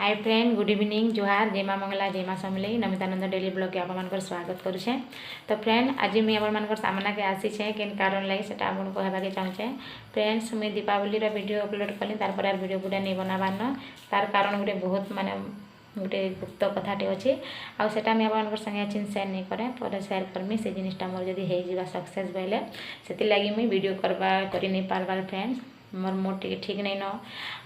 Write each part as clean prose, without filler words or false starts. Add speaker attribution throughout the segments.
Speaker 1: Hi friend good evening जोहार जय माँ मंगला जय माँ समलेई नमितानंद डेली ब्लॉग के आप स्वागत करुचे। तो फ्रेंड आज मुझे आप सामना के आसी केन कारण लगी से आपको कहवाके चाहूँचे। फ्रेंड्स मुझे दीपावली वीडियो अपलोड कली तार वीडियो गुटा नहीं बनाबार न तार कारण गोटे बहुत माने गोटे गुप्त कथाटे अच्छे आटा मुझे आप संगे अच्छी सेयार नहीं करें पर सेयार करमी से जिनटा मोर जब हो सक्सेस बोले से लगी मुझे वीडियो कर नहीं पार्बार फ्रेंड्स मोर मोड टे ठीक नहीं न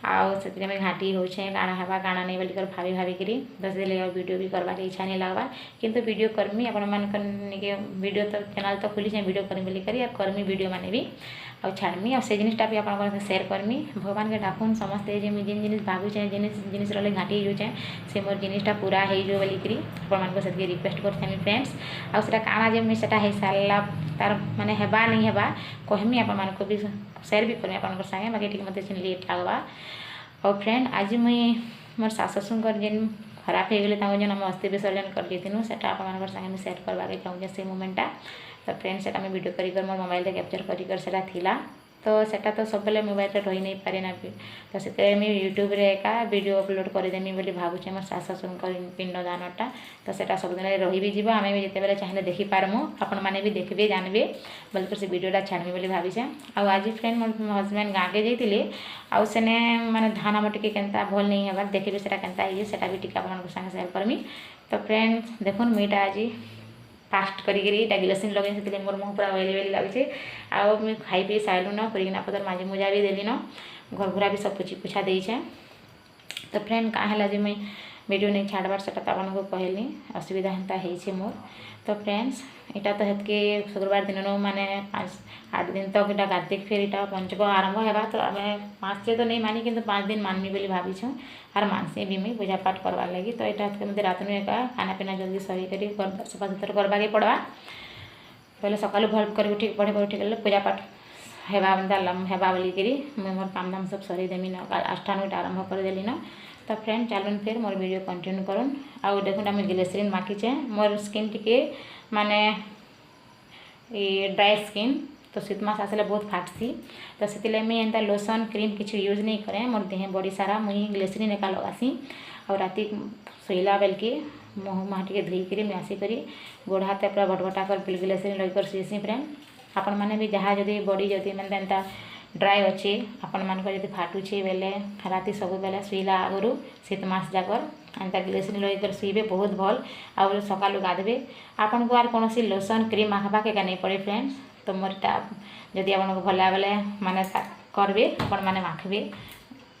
Speaker 1: आउ घाटी होचे काଣା हवा काଣା नहीं बोलिक भाभी भाविकी दस लगे वीडियो भी करवार इच्छा नहीं लगवा किंतु वीडियो करमी आपण मानके वीडियो तो चैनल तो खोली वीडियो करमी बोलिक करमी वीडियो माने भी आउ छाड़मी आ से जिनटा भी आप सेयार करमी भगवान के डाकुन समस्ते जिन जिन भावुचे जिनिस रही घाटी होचे से मोर जिनटा पूरा हो बोलिकी आपको से रिक्वेस्ट कर फ्रेंड्स आटा काଣା जमी से हो सारा तार माने हेबा नहीं हेबा कहमी आपको भी सेयार भी करमी आप संगे बाकी ठीक मत लेट लगवा। और फ्रेंड आज मुई मोर सास ससुर जेन खराब हो गले जेन आम अस्थि विसर्जन कर देथिनु सेटा आप संगे सेयार करवाके चाहूँगे से मोमेंटा। तो फ्रेंड्स सेटा मैं वीडियो कर मोर मोबाइल कैप्चर कर थिला तो सेटा तो सब बेले मोबाइल रही नहीं पारे ना तो से यूट्यूब रे एका वीडियो अपलोड करदेमी बोली भावुचे मोर सास ससुर पिंडदानटा तो सेटा सब दिन रही भी जीव आम भी जिते चाहिए देखिपारमु आपण मैंने भी देखबे जानबे बोलकर से वीडियोटा छाड़मी बोली भाविचे। आज फ्रेंड मोर हजबैंड गाँव के जाइए आउ सेने माने धान आम टे केनता भल नहीं हबार देखिए सेटा केनता है सेटा भी टिके आप संगे सेयार करमी। तो फ्रेंड्स देखुन मुईटा आज फास्ट करी गिलसिन लगे से मोर मुँह पूरा ऑयली लगे आउ मुझे खाई पी सारू न करना पतर माजी मुजा भी देली न घर घुरा भी सब पोछी पुछा देछे। तो फ्रेंड क्या है मुई वीडियो नहीं छाड़बार से आपको कहली असुविधा हेन्ता है मोर। तो फ्रेंड्स इटा तो हेतके शुक्रवार दिन माने 5-8 दिन तक इटा कार्तिक फिर इटा पंचक आरंभ होगा तो आम 5 से तो नहीं मानी कि 5 दिन मानमी बोली भावीछूँ आर मानसी भी मुई पूजा पाठ करवार लगी। तो यहाँ मत रात में एका खाना पीना जल्दी सही कर सफा सुतर करवाके पड़वा पहले सकालू भल कर उठी पढ़े उठी पूजा पाठ हेबा हेबा बोलिकी मुझे मोर काम धाम सब सरी देमी न 8 आरंभ करदेली न। तो फ्रेंड चलून फिर मोर वीडियो कंटिन्यू करूँ आउ देखुन आम ग्लिसरीन माखीचे मोर स्किन टिके माने ये ड्राई स्किन तो शीत मास आसले बहुत फाटसी तो से मुझे एंता लोशन क्रीम किसी यूज नहीं करें मोर देह बड़ी सारा मुई ग्लिसरीन एका लगासी और राति शोला बेल के मुँह मुँह टे धोईकर मुझे आसिक गोड़ हाथ पूरा भटभटा कर ग्लिसरीन लगिकर शुसी। फ्रेंड आपण मैंने भी जहाँ जदि बॉडी जदि मैंने एंता ड्राए अच्छे आपण मान जब फाटुचे बेले राति सब बेले शुला आगु शीत मास जाकर एंता ग्लिसरीन लगिकर शुइबे बहुत भल आउ सकालू गाधबे आपन को आर कौन लोशन क्रीम माखबाके नहीं पड़े। फ्रेंड्स तो मोरटा जदि आपको भल बेले माने करबे आपण मैंने माखबे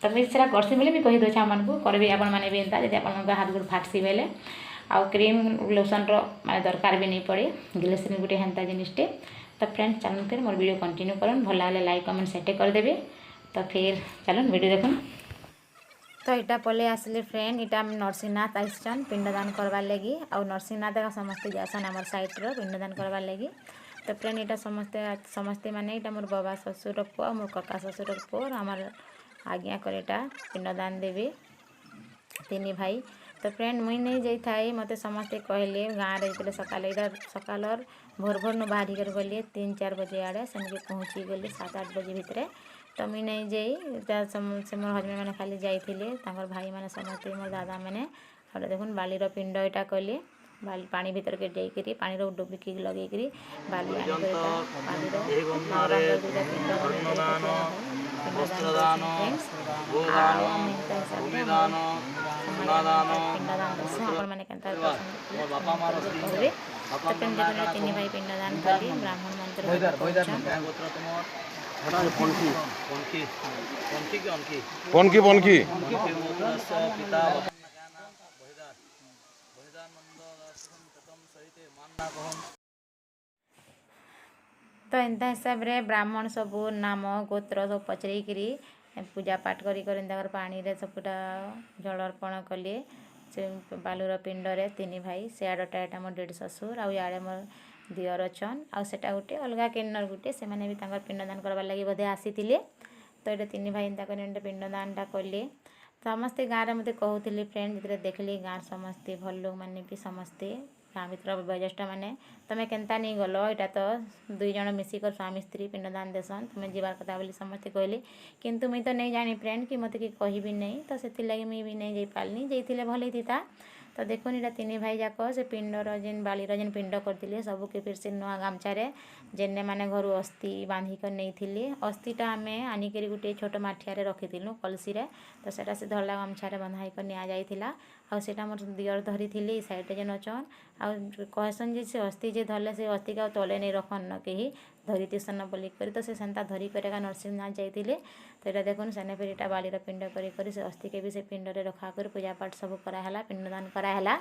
Speaker 1: तो मुझे सेटा करसी बोले भी कही दूचे आमको करेंगे आपण मैंने भी एंता जब आप हाथ गोड़ फाटसी बेले आउ क्रीम लोशन माने दरकार भी नहीं पड़े ग्लिसरीन गोटे हेन्ता जिनिसटे। तो फ्रेंड्स चलून फिर मोर वीडियो कंटिन्यू करन भल लगे लाइक कमेंट सेटे करदेवे। तो फिर चलून वीडियो देखुन। तो इटा पले आसले फ्रेंड इटा नरसिंहनाथ आइसन पिंडदान करवार लगी आउ नरसिंहनाथ का समस्ते जासन आमर साइड्र पिंडदान करवार लगी। तो फ्रेंड इटा समस्ते माने इटा मोर बाबा ससुर पुआ मोर कका ससुर पुआ आमर आज्ञा कर इटा पिंडदान देवे 3 भाई। तो फ्रेंड मुई नहीं जाई थाई मते समस्ते कहले गाँव रे सकाल सकाल भोर भोर न बाहरी कर गली 3-4 बजे आड़े से पहुँची गली 7-8 बजे भितर। तो मुई नहीं जाई से मोर हजबैंड मैंने खाली जाइए भाई मैंने समस्ते मोर दादा मैंने और देखुन बालीर पिंड इटा कले बाली पानी भीतर के जाइए पानी डुबिकी लगे बाली मैंने 3 भाई पिंडदान करी ब्राह्मण मंत्र तो एंता हिसाब रे ब्राह्मण सब नाम गोत्र सब पचरईकरी पूजा पाठ कर पानी रे सबटा जल अर्पण कले से बालूर पिंडरे 3 भाई सियाड़टा एटा मोर डेढ़ ससुर आउ याड़े मोर दियर अछन आउ सेटा गोटे अलगा केनर गोटे से माने भी तांकर पिंडदान करवार लगी बोधे आसीथिले। तो ये 3 भाई एंता कर पिंडदानटा कले समस्ते गाँव में मत कहते फ्रेंड जो देखली गाँव समस्ते भल लोग मैंने भी समस्ते गाँ भितर बयोज्येष्ठ मैंने तुम केन्ता नहीं गल यहाँ तो 2 जन मिसिकर स्वामी स्त्री पिंडदान देसन तुम्हें जीवार कथा बोली समस्ते कहले किंतु मुई तो नहीं जानी फ्रेंड कि मत कि कहबी नहीं तो से मुई भी नहीं जापारनी जाइए भल होता। तो देखुन यहाँ 3 भाई जाक से पिंडर जेन बालीर जेन पिंड करते सबके फिर से नुआ गामछारे जेने मैंने घर अस्थि बांधिक नहीं अस्थिटा आम आनिक गोटे छोट माठिया रखीलु कलसी तो सेटा से धला गामछारे बंधाइक नि जाइला आउटा मोर दियर धरी सैड्रे जेन अचन आ कहसन जे से अस्थि जे धरले से अस्थि का तले नहीं रखन न कहीं धरी तीसन बोलिक तो से सेन्ता धरिक नरसिंहनाथ जाइए। तो यहाँ देखुन सेने फिर यहाँ बालीर पिंड कर से अस्थि के भी से पिंड में रखा कर पूजा पाठ सब कराला पिंडदान कराला।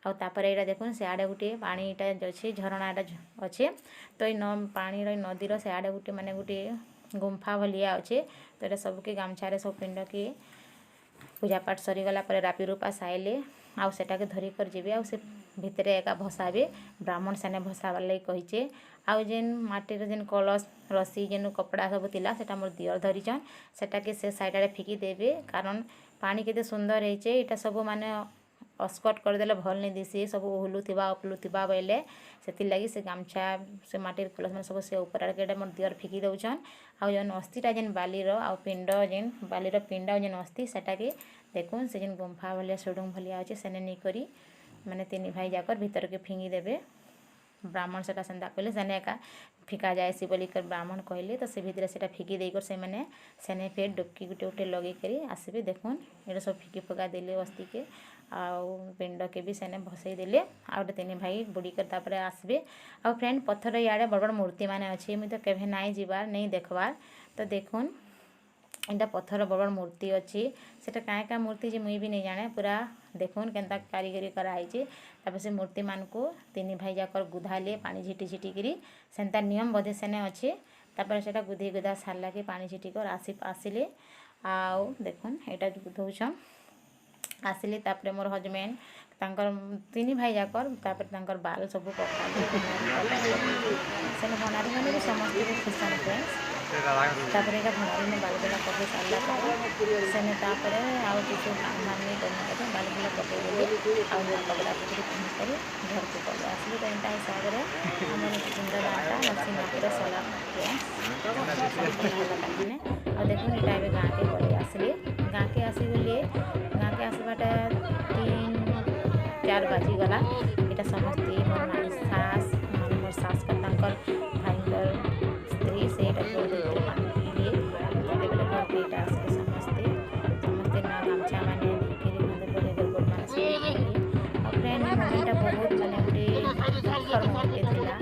Speaker 1: आउ तापर यहाँ देखुन से आड़े गोटे पानीटा अच्छे झरणाटा अच्छे तो ये पानी नदीर से आड़े गोटे माने गोटे गुंफा भलिया अच्छे तो ये सबके गामछारे सब पिंड के पूजा पाठ सरीगला रापी रूपा साइले आउ सेटाके धरिकर जीवे आउ से भितरे एका भसाबे ब्राह्मण सेने भसाबार लगे कहीचे आउ जेन माटीर जेन कलश रसी जेन कपड़ा सब थिला सेटा मोर दियर धरिचन सेटाके से साइड फिकी देबे कारण पानी केते सुंदर होइचे इटा सब माने अस्कट करदेले भल नहीं दिसी सब ओहलुवा उपलुवा बोले से लगी से गामछा से माटिर कलश में सब से ऊपर आड़े मोर दियर फिकी दौन आउ जेन अस्थिटा जेन बालीर आउ पिंड जेन बालीर पिंड जेन अस्थि सेटाके देखुन से जेन गुंफा भलिया सुडुंग भलिया अच्छे सेने नहीं करी मैंने 3 भाई जाकर भीतर के फिंगी देवे ब्राह्मण सेटा सेन्ता कहले सेने एका फिका जाएसी बोलिकर ब्राह्मण कहले तो से भितर से फिकी देकर से मैंने सेने फिर डुबकी गुटे गुटे लगे करी आसबे देखुन ये सब फिकी फुका देले अस्थि के आउ पिंड के भी सेने भसई देले आउ 3 भाई बुड़ी कर तापर आसबे आउ फ्रेंड पत्थर इे बड़ बड़ मूर्ति माने अच्छे मुझे तो केभे नाई जीवार नहीं देखबार तो देखुन इटा पत्थर बड़ बड़ मूर्ति अच्छी सेटा क्या मूर्ति जे मुई भी नहीं जाने पूरा देखुन केन्ता कारीगरी कराई तापर से मूर्ति मान को 3 भाई जाकर गुधाले पानी झिटी झिटी करी सेन्ता नियम बोधे सेने अच्छे तापर सेटा गुधी गुधा सारा के पानी झिटी कर आसिले आउ देखुन यहाँ गुधौछन आसिले तापर मोर हजबैंड तांकर 3 भाई जाकर तापर तांकर बाल सब पका सेने भणारी मैंने भी समस्त खुशन फ्रेंड्स तापर यहाँ भणारी में बाल बेला पकई सारा सेने तापर आउ किसी काम धाम नहीं करना बाल बेला पकई देली आउ कपड़ा पकड़ी पहन कर घर को पड़े आसली तो एंता हिसाब से आम पिंडदानटा नरसिंहनाथ सला आ देखुन यहाँ ए गाँ के पड़े आसली गाँ के आसी बोलिए गाँ के आसबाटा 3-4 बाजिगला यहाँ समस्ते मोर माई सास मोर सास का भाईर स्त्री से पानी पीलिए बेले घर के यहाँ आसले समस्ते समस्ते ना गामछा मैंने गोट मान फ्रेंड मोमेंटा बहुत मैंने गोटे दुखर मोमेंटे थिला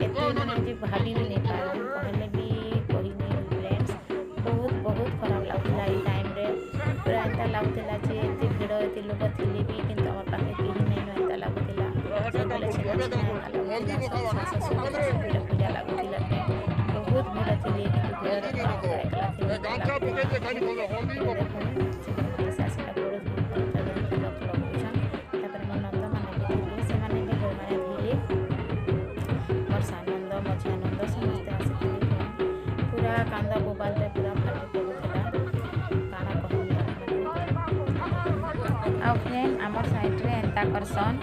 Speaker 1: एत मैंने भाभी भी नहीं पार कहले भी कही नहीं फ्रेंड्स बहुत खराब लगुला ये टाइम रे पूरा एंता लगुला जे एत भिड़ एत लोक थिले भी किंतु आम पाखे कहीं नहीं एंता लगुला पूजा लगुला बहुत भिड़ थिले सानंद मझियानंद समस्ते आसी पूरा कांदा बोबाल पूरा फाटी पड़ूला काना कहूँ आ फ्रेंड आमर साइड्रे एंता करसन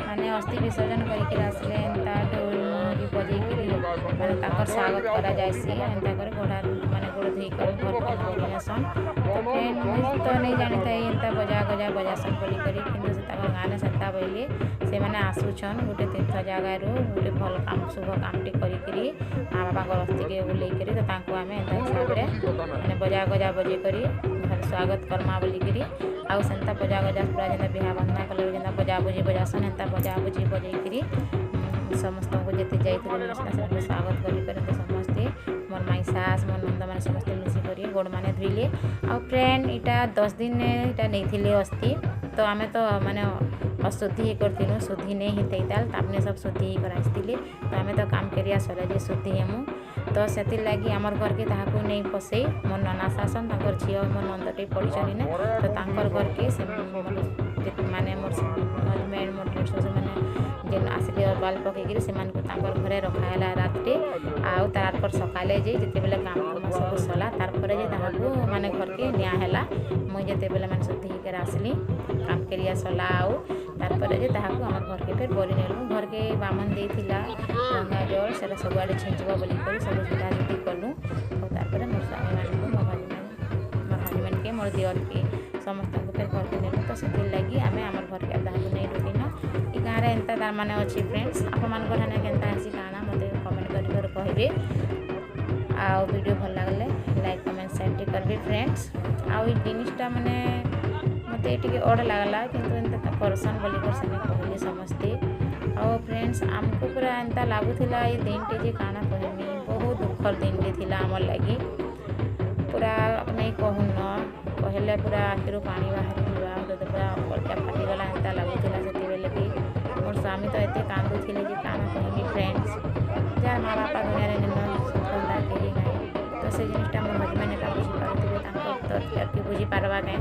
Speaker 1: माने अस्थि विसर्जन करके आसले एंता ढोल मोहरी बजेक माने स्वागत करा जायसी एंता कर गोड़ा माने गोड़ धोई कर घर को नेसन तो फ्रेंड तो नहीं जानी था एंता बजा गजा बजासन बोली करी किंतु से गाँव सेन्ता बोले से मैंने आसुछन गोटे तीर्थ जगार गोटे भल काम शुभ कामटी करी माँ बापा अस्थि के बुलेकर तो आम एंता हिसाब से मैंने बजा गजा बजे करी घर स्वागत करमा बोलिकी आउ सेन्ता बजा गजा पूरा जेन्ता बिहा बंधना कले जेन्ता बजा बुझी बजासन एंता बजा बुझी बजेकरी समस्त को जेते जाइए स्वागत कर समस्ते मोर माई सास मोर नंद मैंने समस्ते मिसिक गोड़ मैंने धोइले आ फ्रेंड इटा 10 दिन इटा नहीं अस्थि तो आम तो माने अशुद्धि ही कर शुद्धि नहीं होते तापने सब शुद्धि ही कराइले तो आम तो काम करिया सर जे शुद्धि हेमु तो से लगी आमर घर के ताकू नहीं पसई मोर नना शासन झी मोर नंदटे पड़ी ना तो घर के माने मोर हजबैंड मोर ढेर मैंने जेन आसिले बाल पकईकरी से घरे रखाला रात्रे आउ तार सकाले जिते बेले काम सब सला तार माने घर के निया मुझे जिते बेले मैंने शुद्धि होकर आसली काम करिया सला आउ तारपर जे ताहाकू हमर घर के फिर बरी नेलु घर के बामन देइथिला गंगा जल सेटा सबआडे छिंचबो बोली करी सब झुला झुटी कलु और तारपर मोर स्वामी मानकु मोर हजबैंड के मोर दियर के समस्त को फिर घर के नेलु तो से लगी आमे हमर घर के ताहाकू नै रुकिन ई गाँ रे एंता तार माने अछि फ्रेंड्स आपन मन घर ने केनता आसी काना मते कमेंट करि कर कहबे आ वीडियो भल लागले लाइक कमेंट शेयर करबे फ्रेंड्स आ ई जिनिसटा माने मते टिके ओड लागला किंतु एंता करसन बोली कर सने कहले समस्ते आ फ्रेंड्स हमको पूरा एंता लागुथिला ई दिनटे जे काना कहमी बहुत दुखर दिनटे थिला हमर लागि पूरा नहीं कहून कहले पूरा आखिर पानी बाहर हुआ तो पूरा कलटा फाटी गला एंता लागुथिला सेते बेले भी मोर स्वामी तो एते कांदुथिले जे काना कहमी फ्रेंड्स जार माँ बापा दुनिया रे निमन सफलता केही नाही तो से जिनिसटा मोर हजबैंड एटा बुझी पारुथिबे तांको तथ्य के बुझी पारबा के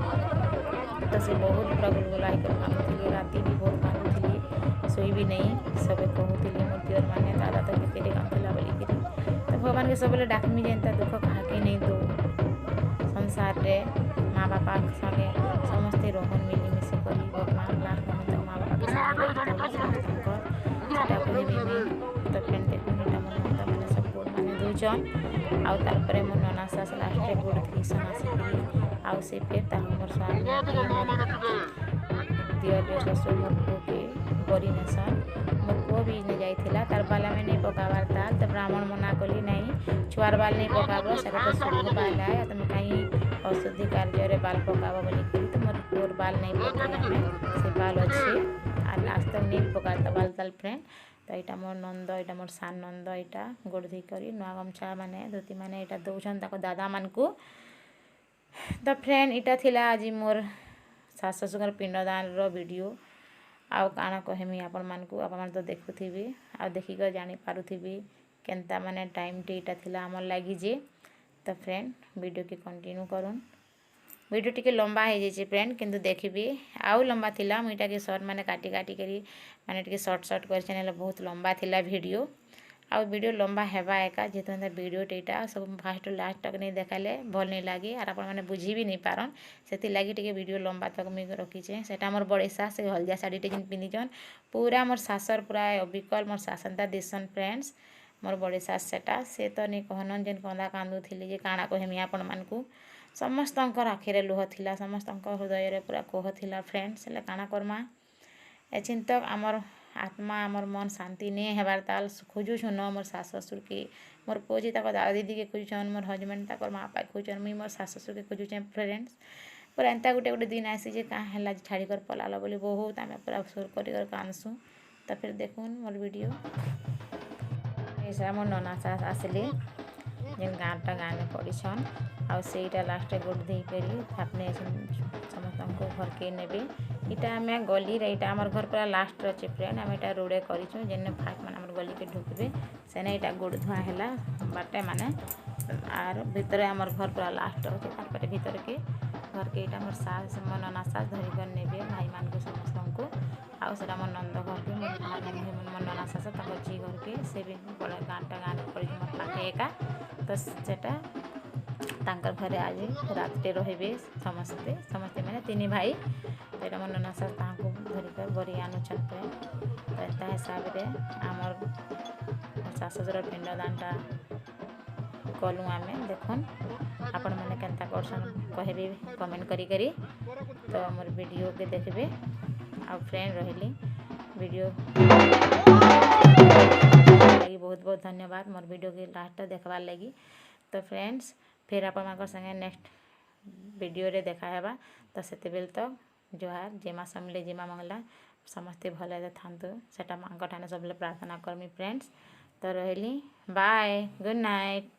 Speaker 1: तो से बहुत पूरा गुलगुला होकर कांदुथिले राति भी बहुत कांदुथिले सोई भी नहीं सबे कहूथिले मोर दियर माने दादा तो केते कांदुला बोली करी तो भगवान के सबले डाकमी जेंता दुख काहे नहीं दो संसार रे माँ बापा संगे समस्ते रोहन मिली मिसे करी भगवान लास्ट में तो माँ बापा के संगे तो फ्रेंड देखुनीटा मोर नंदा माने सब गोड़ माने दुजन आउ तारपरे मोर नना सास लास्ट रे गोड़ थीसन आसिकरी आउ से फिर ता मोर स्वामी दियर रे ससुर मोर पुओ के बरी नेसन मोर पुओ भी ने जाइथिला तार बाला में नहीं पकावार ताल तो ब्राह्मण मना कली नहीं छुआर बाल नहीं पकाबो सेटा तो शुभ बाल है तुम कहीं औषधि कार्य रे बाल पकाबो बोली करी तो मोर पुओर बाल नहीं पकाला में से बाल अच्छे आ लास्ट तक नहीं पकाता बाल ताल फ्रेंड तो यहाँ मोर नंद यहाँ मोर सान नंद यहाँ गोड़ धोई कर नुआ गमछा माने धोती माने यहाँ दौन तक दादा मान को तो फ्रेंड इटा थिला आज मोर सास ससुर पिंडदान रो वीडियो आउ काना कहमी आपण मानकू आपण मान तो देखुथिबी आ देखिक जानी पारुथिबी केनता माने टाइम टी इटा थिला हमर लागी जे तो फ्रेंड वीडियो के कंटिन्यू करूँ वीडियो टिके लंबा हो जाए फ्रेंड किंतु देखिए आउ लंबा थिला मुईटा के शॉर्ट माने काटी काटी करी माने टिके शॉर्ट शॉर्ट कर चैनल बहुत लंबा थिला वीडियो आउ वीडियो लंबा हेबा एका जेतो वीडियो टेटा सब फास्ट लास्ट तक नहीं देखाले भल नहीं लगे आर आपण माने बुझी भी नहीं पारन सेति लागी टिके वीडियो लंबा तक मुई रखी छे सेटा मोर बड़े सास हलदिया साड़ी टे जिन पिंधिजन पूरा मोर सासर पूरा अबिकल मोर सासंता दिसन फ्रेंड्स मोर बड़े सास सेटा से तो नहीं कहन जेन कंदा कांदू थिले जे काना कहमी आपण मानकू समस्तंकर आखिरे लुह थिला समस्तंकर हृदय रे पूरा कोह थिला फ्रेंड्स ले काना करमा ए चिंतक आमर आत्मा आमर मन शांति नहीं हेबार ताल खोजुछन मोर सास ससुर के मोर पोजी तक दादा दीदी के खोजुछन मोर हजबैंड तक माँ बापा खोजुछन मुई मोर सास ससुर के खोजुछे फ्रेंड्स पूरा एंता गोटे गोटे दिन आसी जे कहाँ है छाड़ी कर पलाल बोली बहुत आम पूरा सुर कर कांदसु तो फिर देखुन मोर वीडियो ऐसा मोर नना सास आसले जेन गाँटा गाँ में पड़ीछन आउ सेटा लास्ट गोड़ दे करी अपने समस्त घर के नेबे इटा आम गली रे इटा आमर घर पूरा लास्ट अच्छे फ्रेंड आम इटा रोडे करूँ जेने फास्ट मैंने आम गली के ढुकबे सेने इटा गोड़ धुआ है बाटे माने आर भितर आमर घर पूरा लास्ट अच्छे तारपरे भितर के घर के इटा मोर सास मोर नना सास धरिकर नेबे भाई मान को समस्त को आउ सेटा मोर नंद घर के मोर नना सास तक झी घर के से भी बड़ा गाँटा गाँ पड़ी मोर पाखे एका तो सेटा तांकर घरे आज रात्रे रहे समस्ते समस्ते मैंने तीन भाई तो मोर नना सास ताको धरिकर बरी आनुछन तो एंता हिसाब से आमर सास ससुर पिंडदानटा कलु आम देखुन आपण मैंने केनता करसन कहबे कमेंट करी करी तो मोर वीडियो के देखबे आ फ्रेंड रहिली वीडियो लगी बहुत बहुत धन्यवाद मोर वीडियो के लास्ट देखबार लगी तो फ्रेंड्स फिर आप संगे नेक्स्ट वीडियो रे देखा हेबा तो सेते बेल तो जोहार जय माँ समले जय माँ मंगला समस्ते भले थांतु सेटा माँ ठाने सब प्रार्थना करमी फ्रेंड्स तो रही बाय गुड नाइट।